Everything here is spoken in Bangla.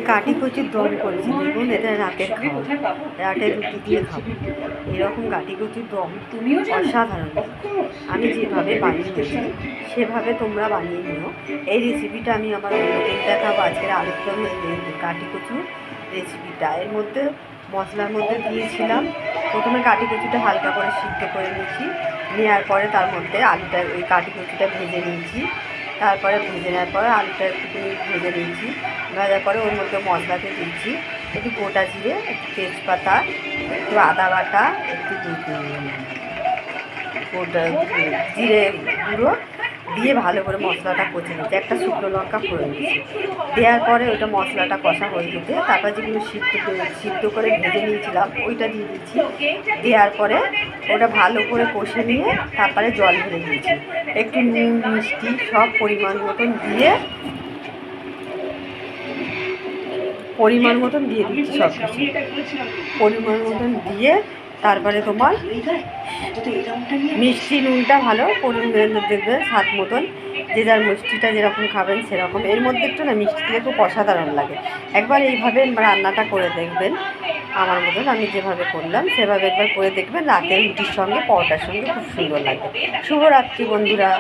কাঠি কচুর দম করেছি, দেখুন এটা রাতের খাওয়া, রাতের রুটি দিয়ে খাবো। এরকম কাঠি কচুর দম অসাধারণ। আমি যেভাবে বানিয়েছি সেভাবে তোমরা বানিয়ে নিও। এই রেসিপিটা আমি আমার অন্যদিন দেখাবো। আজকের আলুরদম কাঠি কচুর রেসিপিটা এর মধ্যে মশলার মধ্যে দিয়েছিলাম। প্রথমে কাঠি কচুটা হালকা করে সিদ্ধ করে নিয়েছি, নেওয়ার পরে তার মধ্যে আলুটা ওই কাঠি কচুটা ভেজে নিয়েছি। তারপরে ভেজে নেওয়ার পরে আলুটা একটুখানি ভেজে নিয়েছি। ভাজার পরে ওর মধ্যে মশলাতে দিচ্ছি একটু গোটা জিরে, একটু তেজপাতা, একটু আদা বাটা, একটু গোটা জিরে গুঁড়ো দিয়ে ভালো করে মশলাটা কষে নিচ্ছি। একটা শুকনো লঙ্কা ফোড়ন দিচ্ছি। দেওয়ার পরে ওইটা মশলাটা কষা হয়ে যেতে তারপর যেগুলো সিদ্ধ করে ভেজে নিয়েছিলাম ওইটা দিয়ে দিচ্ছি। দেওয়ার পরে ওটা ভালো করে কষে নিয়ে তারপরে জল ঢেলে দিয়েছি। একটু নুন মিষ্টি সব পরিমাণ মতন দিয়ে দিচ্ছি। সব কিছু পরিমাণ মতন দিয়ে তারপরে তোমার মিষ্টি নুনটা ভালো দেখবে স্বাদ মতন, যে যার মিষ্টিটা যেরকম খাবেন সেরকম। এর মধ্যে একটু না মিষ্টি দিলে খুব অসাধারণ লাগে। একবার এইভাবে রান্নাটা করে দেখবেন আমার মতন, আমি যেভাবে করলাম সেভাবে একবার করে দেখবেন। রাতের রুটির সঙ্গে পরোটার সঙ্গে খুব সুন্দর লাগে। শুভরাত্রি বন্ধুরা।